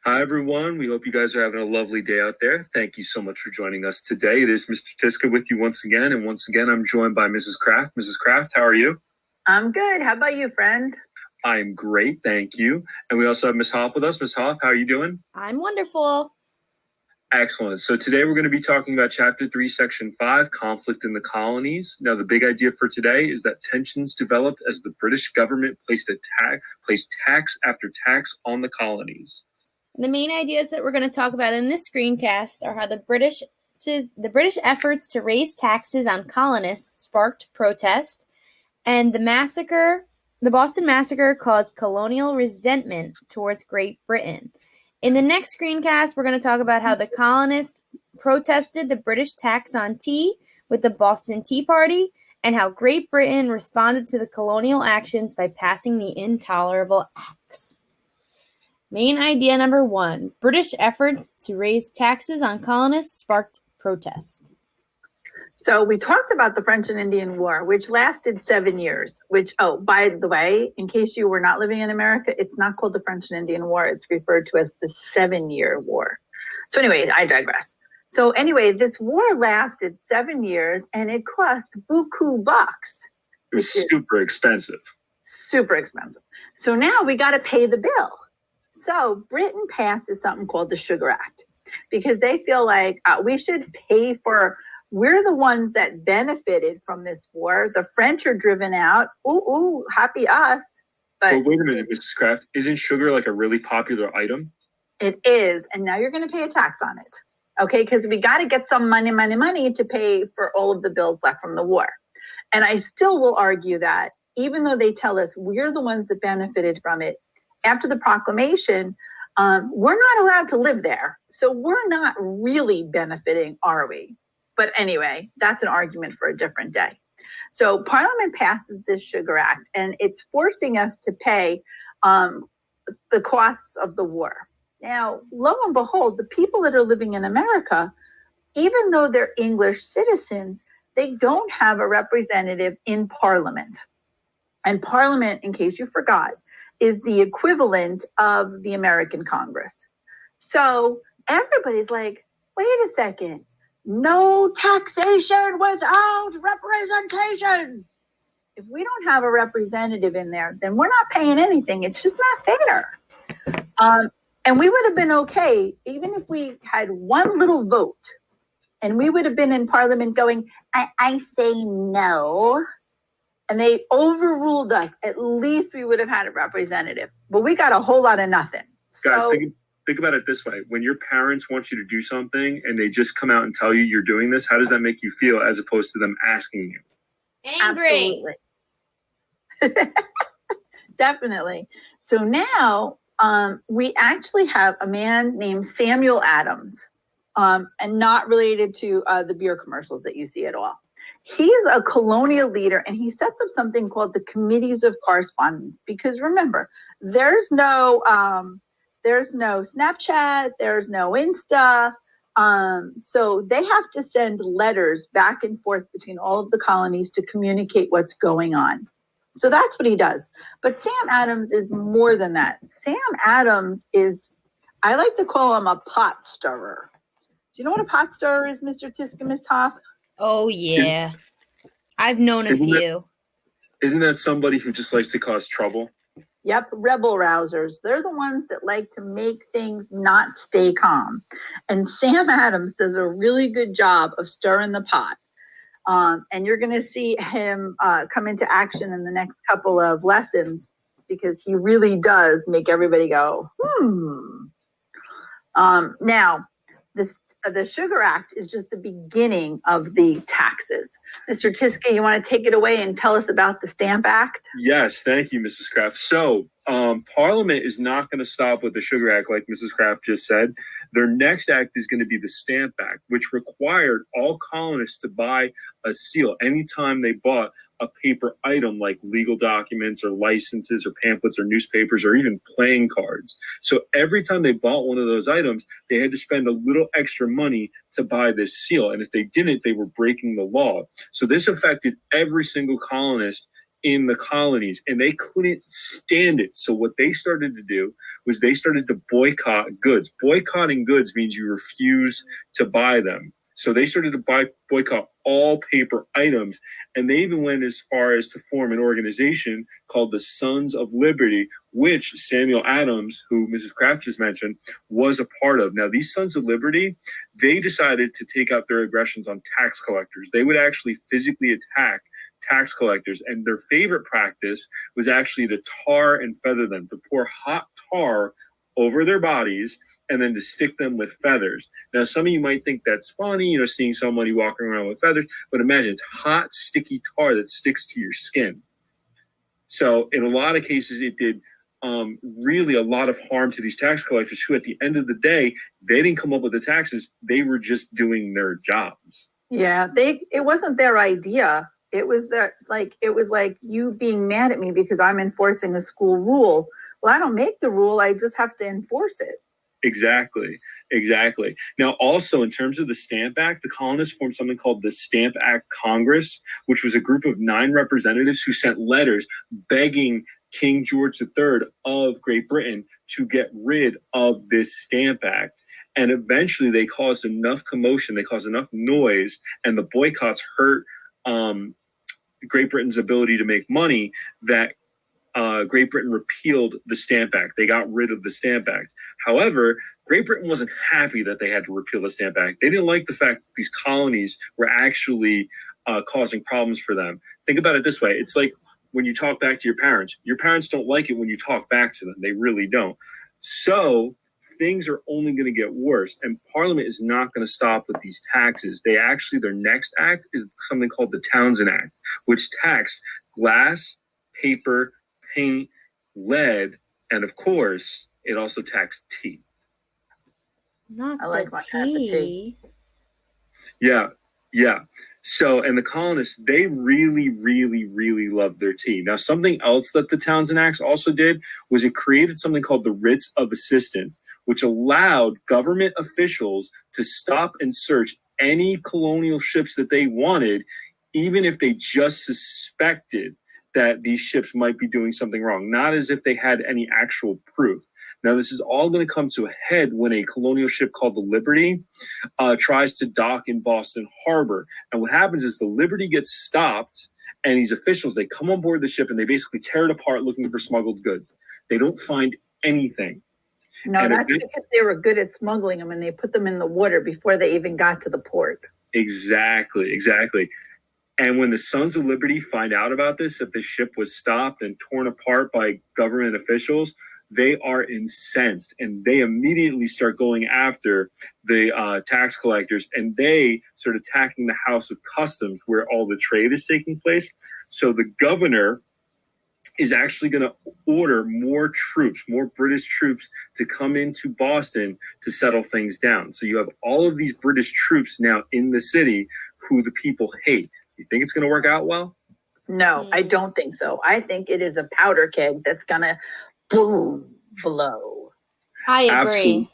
Hi, everyone. We hope you guys are having a lovely day out there. Thank you so much for joining us today. It is Mr. Tiska with you once again. And once again, I'm joined by Mrs. Kraft. Mrs. Kraft, how are you? I'm good. How about you, friend? I'm great. Thank you. And we also have Ms. Hoff with us. Ms. Hoff, how are you doing? I'm wonderful. Excellent. So today we're going to be talking about Chapter 3, Section 5, Conflict in the Colonies. Now, the big idea for today is that tensions developed as the British government placed tax after tax on the colonies. The main ideas that we're going to talk about in this screencast are how the British efforts to raise taxes on colonists sparked protest, and the Boston Massacre caused colonial resentment towards Great Britain. In the next screencast, we're going to talk about how the colonists protested the British tax on tea with the Boston Tea Party, and how Great Britain responded to the colonial actions by passing the Intolerable Acts. Main idea number 1, British efforts to raise taxes on colonists sparked protest. So we talked about the French and Indian War, which lasted 7 years, by the way, in case you were not living in America, it's not called the French and Indian War. It's referred to as the 7-Year War. So anyway, I digress. So anyway, this war lasted 7 years and it cost buku bucks. It was super expensive. Super expensive. So now we got to pay the bill. So Britain passes something called the Sugar Act because they feel like we should pay for, we're the ones that benefited from this war. The French are driven out. Ooh, happy us. But wait a minute, Mrs. Kraft, isn't sugar like a really popular item? It is. And now you're going to pay a tax on it. Okay, because we got to get some money to pay for all of the bills left from the war. And I still will argue that even though they tell us we're the ones that benefited from it, after the proclamation, we're not allowed to live there. So we're not really benefiting, are we? But anyway, that's an argument for a different day. So Parliament passes this Sugar Act, and it's forcing us to pay the costs of the war. Now, lo and behold, the people that are living in America, even though they're English citizens, they don't have a representative in Parliament. And Parliament, in case you forgot, is the equivalent of the American Congress. So everybody's like, wait a second, no taxation without representation. If we don't have a representative in there, then we're not paying anything. It's just not fair. And we would have been okay, even if we had one little vote, and we would have been in Parliament going, I say no. And they overruled us. At least we would have had a representative. But we got a whole lot of nothing. Guys, think about it this way. When your parents want you to do something and they just come out and tell you you're doing this, how does that make you feel as opposed to them asking you? Angry. Absolutely. Definitely. So now we actually have a man named Samuel Adams, and not related to the beer commercials that you see at all. He's a colonial leader, and he sets up something called the Committees of Correspondence. Because remember, there's no Snapchat, there's no Insta, so they have to send letters back and forth between all of the colonies to communicate what's going on. So that's what he does. But Sam Adams is more than that. Sam Adams is, I like to call him a pot stirrer. Do you know what a pot stirrer is, Mr. Tiska, Ms. Hoff? Oh, yeah. I've known a few. Isn't that somebody who just likes to cause trouble? Yep, rebel rousers. They're the ones that like to make things not stay calm. And Sam Adams does a really good job of stirring the pot. And you're going to see him come into action in the next couple of lessons because he really does make everybody go, Now, the Sugar Act is just the beginning of the taxes. Mr. Tiska, you want to take it away and tell us about the Stamp Act? Yes, thank you, Mrs. Kraft. So Parliament is not going to stop with the Sugar Act, like Mrs. Kraft just said. Their next act is going to be the Stamp Act, which required all colonists to buy a seal anytime they bought a paper item like legal documents or licenses or pamphlets or newspapers or even playing cards. So every time they bought one of those items, they had to spend a little extra money to buy this seal. And if they didn't, they were breaking the law. So this affected every single colonist in the colonies, and they couldn't stand it. So what they started to do was they started to boycott goods. Boycotting goods means you refuse to buy them. So they started to boycott all paper items, and they even went as far as to form an organization called the Sons of Liberty, which Samuel Adams, who Mrs. Kraft just mentioned, was a part of. Now, these Sons of Liberty, they decided to take out their aggressions on tax collectors. They would actually physically attack tax collectors, and their favorite practice was actually to tar and feather them, to pour hot tar over their bodies and then to stick them with feathers. Now, some of you might think that's funny, seeing somebody walking around with feathers, but imagine it's hot, sticky tar that sticks to your skin. So in a lot of cases, it did really a lot of harm to these tax collectors who, at the end of the day, they didn't come up with the taxes. They were just doing their jobs. Yeah, it wasn't their idea. It was like you being mad at me because I'm enforcing a school rule. Well, I don't make the rule. I just have to enforce it. Exactly. Now, also, in terms of the Stamp Act, the colonists formed something called the Stamp Act Congress, which was a group of 9 representatives who sent letters begging King George III of Great Britain to get rid of this Stamp Act. And eventually they caused enough commotion, they caused enough noise, and the boycotts hurt Great Britain's ability to make money that Great Britain repealed the Stamp Act. They got rid of the Stamp Act. However, Great Britain wasn't happy that they had to repeal the Stamp Act. They didn't like the fact that these colonies were actually causing problems for them. Think about it this way. It's like when you talk back to your parents. Your parents don't like it when you talk back to them. They really don't. So things are only going to get worse, and Parliament is not going to stop with these taxes. Their next act is something called the Townsend Act, which taxed glass, paper, paint, lead, and of course, it also taxed tea. Not I like the my tea. Yeah. So, and the colonists, they really, really, really loved their tea. Now, something else that the Townsend Acts also did was it created something called the Writs of Assistance, which allowed government officials to stop and search any colonial ships that they wanted, even if they just suspected that these ships might be doing something wrong, not as if they had any actual proof. Now, this is all going to come to a head when a colonial ship called the Liberty tries to dock in Boston Harbor. And what happens is the Liberty gets stopped, and these officials, they come on board the ship and they basically tear it apart looking for smuggled goods. They don't find anything. No, that's because they were good at smuggling them, and they put them in the water before they even got to the port. Exactly. And when the Sons of Liberty find out about this, that the ship was stopped and torn apart by government officials, they are incensed, and they immediately start going after the tax collectors, and they start attacking the House of Customs where all the trade is taking place. So the governor is actually going to order more British troops to come into Boston to settle things down. So you have all of these British troops now in the city who the people hate. You think it's going to work out well? No, I don't think so. I think it is a powder keg that's going to boom, blow. I agree.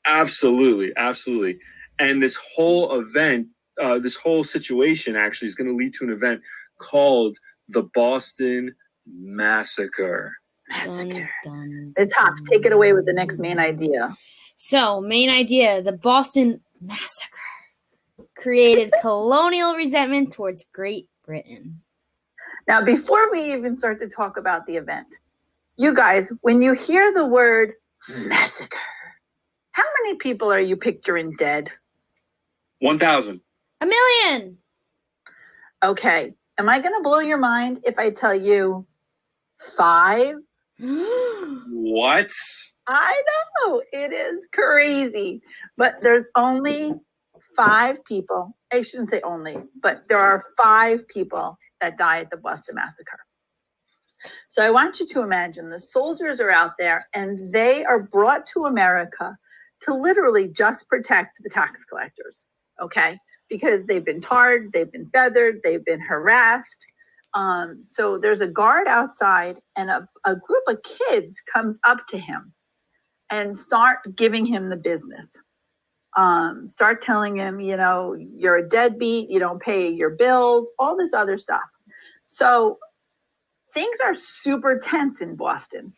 Absolutely. And this whole event, this whole situation actually is going to lead to an event called the Boston Massacre. Dun, dun. It's hot. Take it away with the next main idea. So, main idea, the Boston Massacre created colonial resentment towards Great Britain. Now, before we even start to talk about the event, you guys, when you hear the word massacre, how many people are you picturing dead? 1,000. 1,000,000. Okay. Am I going to blow your mind if I tell you 5? What? I know. It is crazy. But there's only 5 people. I shouldn't say only, but there are 5 people that die at the Boston Massacre. So I want you to imagine the soldiers are out there and they are brought to America to literally just protect the tax collectors, okay? Because they've been tarred, they've been feathered, they've been harassed. So there's a guard outside, and a group of kids comes up to him and start giving him the business. Start telling him, you're a deadbeat, you don't pay your bills, all this other stuff. So things are super tense in Boston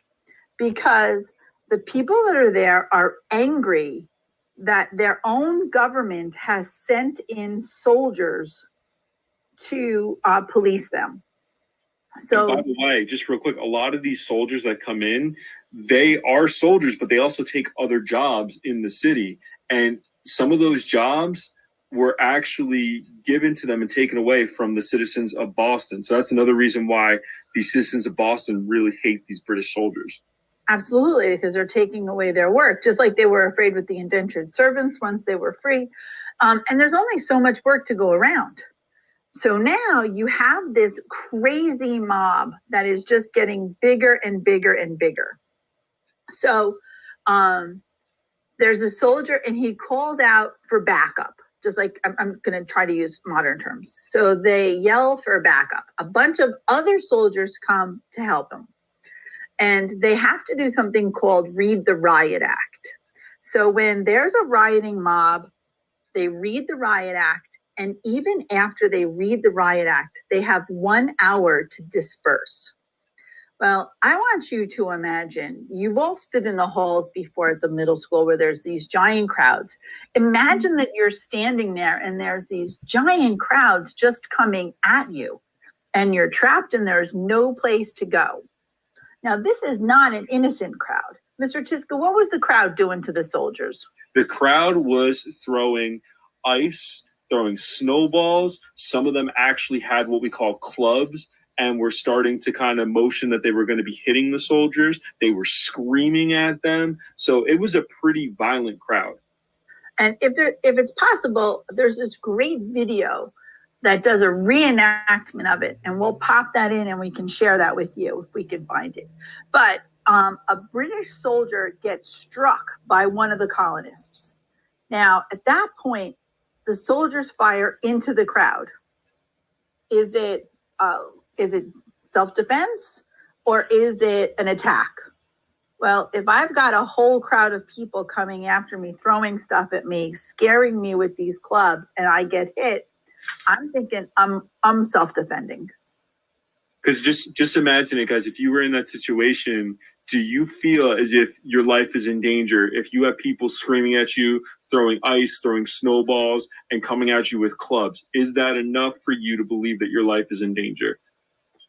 because the people that are there are angry that their own government has sent in soldiers to police them. So, and by the way, just real quick, a lot of these soldiers that come in, they are soldiers, but they also take other jobs in the city. And some of those jobs were actually given to them and taken away from the citizens of Boston. So that's another reason why these citizens of Boston really hate these British soldiers. absolutely, because they're taking away their work, just like they were afraid with the indentured servants once they were free. And there's only so much work to go around. So now you have this crazy mob that is just getting bigger and bigger and bigger. So there's a soldier and he calls out for backup, just like I'm going to try to use modern terms. So they yell for backup. A bunch of other soldiers come to help him. And they have to do something called read the Riot Act. So when there's a rioting mob, they read the Riot Act. And even after they read the Riot Act, they have 1 hour to disperse. Well, I want you to imagine, you've all stood in the halls before at the middle school where there's these giant crowds. Imagine that you're standing there and there's these giant crowds just coming at you and you're trapped and there's no place to go. Now, this is not an innocent crowd. Mr. Tiska, what was the crowd doing to the soldiers? The crowd was throwing ice, throwing snowballs. Some of them actually had what we call clubs and were starting to kind of motion that they were going to be hitting the soldiers. They were screaming at them. So it was a pretty violent crowd. And if it's possible, there's this great video that does a reenactment of it. And we'll pop that in and we can share that with you if we can find it. But a British soldier gets struck by one of the colonists. Now, at that point, the soldiers fire into the crowd. Is it self-defense or is it an attack? Well, if I've got a whole crowd of people coming after me, throwing stuff at me, scaring me with these clubs, and I get hit, I'm thinking I'm self-defending. Because just imagine it, guys. If you were in that situation, do you feel as if your life is in danger? If you have people screaming at you, throwing ice, throwing snowballs, and coming at you with clubs, is that enough for you to believe that your life is in danger?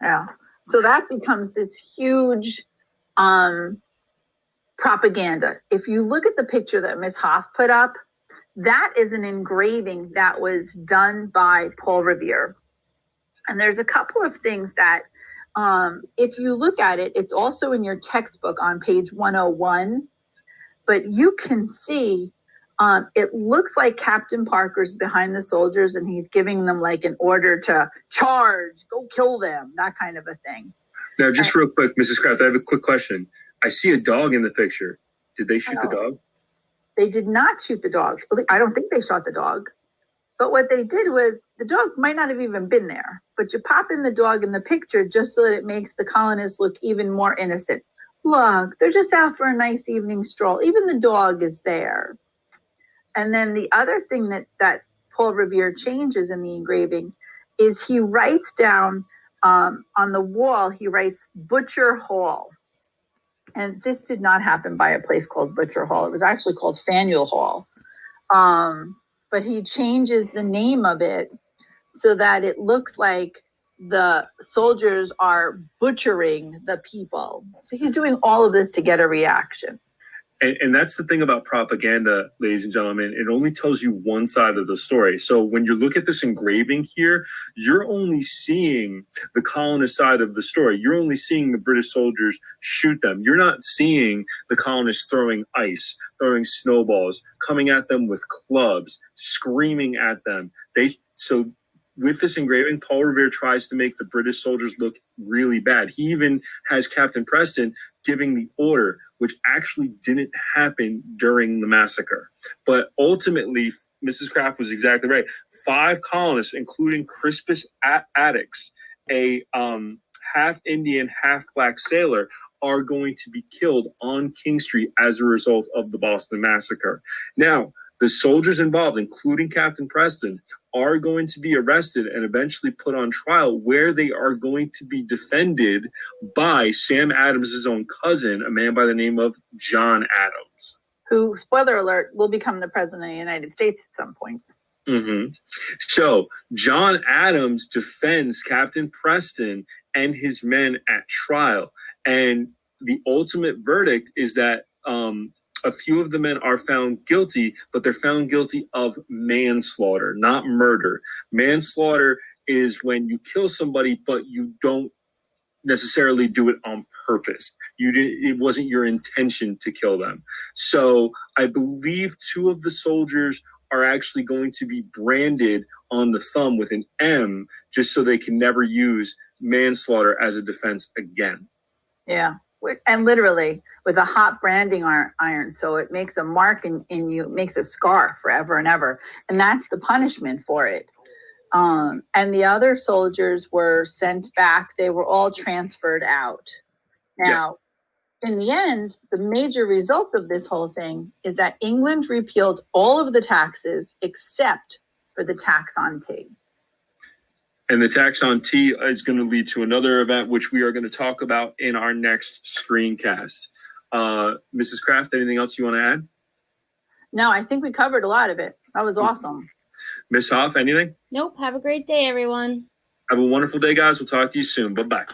Yeah. So that becomes this huge propaganda. If you look at the picture that Ms. Hoff put up, that is an engraving that was done by Paul Revere. And there's a couple of things that, if you look at it, it's also in your textbook on page 101, but you can see it looks like Captain Parker's behind the soldiers and he's giving them like an order to charge, go kill them, that kind of a thing. Now, just real quick, Mrs. Kraft, I have a quick question. I see a dog in the picture. Did they shoot the dog? They did not shoot the dog. I don't think they shot the dog. But what they did was, the dog might not have even been there, but you pop in the dog in the picture just so that it makes the colonists look even more innocent. Look, they're just out for a nice evening stroll. Even the dog is there. And then the other thing that Paul Revere changes in the engraving is he writes down on the wall, he writes Butcher Hall. And this did not happen by a place called Butcher Hall. It was actually called Faneuil Hall. But he changes the name of it so that it looks like the soldiers are butchering the people. So he's doing all of this to get a reaction. And that's the thing about propaganda, ladies and gentlemen. It only tells you one side of the story. So when you look at this engraving here, you're only seeing the colonist side of the story. You're only seeing the British soldiers shoot them. You're not seeing the colonists throwing ice, throwing snowballs, coming at them with clubs, screaming at them. So with this engraving, Paul Revere tries to make the British soldiers look really bad. He even has Captain Preston giving the order, which actually didn't happen during the massacre. But ultimately, Mrs. Kraft was exactly right. 5 colonists, including Crispus Attucks, a half Indian, half black sailor, are going to be killed on King Street as a result of the Boston Massacre. Now, the soldiers involved, including Captain Preston, are going to be arrested and eventually put on trial, where they are going to be defended by Sam Adams' own cousin, a man by the name of John Adams. Who, spoiler alert, will become the president of the United States at some point. Mm-hmm. So John Adams defends Captain Preston and his men at trial. And the ultimate verdict is that a few of the men are found guilty, but they're found guilty of manslaughter, not murder. Manslaughter is when you kill somebody, but you don't necessarily do it on purpose. It wasn't your intention to kill them. So I believe 2 of the soldiers are actually going to be branded on the thumb with an M, just so they can never use manslaughter as a defense again. Yeah. And literally with a hot branding iron. So it makes a mark in you, it makes a scar forever and ever. And that's the punishment for it. And the other soldiers were sent back. They were all transferred out. Now, in the end, the major result of this whole thing is that England repealed all of the taxes except for the tax on tea. And the tax on tea is going to lead to another event, which we are going to talk about in our next screencast. Mrs. Kraft, anything else you want to add? No, I think we covered a lot of it. That was awesome. Miss Hoff, anything? Nope. Have a great day, everyone. Have a wonderful day, guys. We'll talk to you soon. Bye-bye.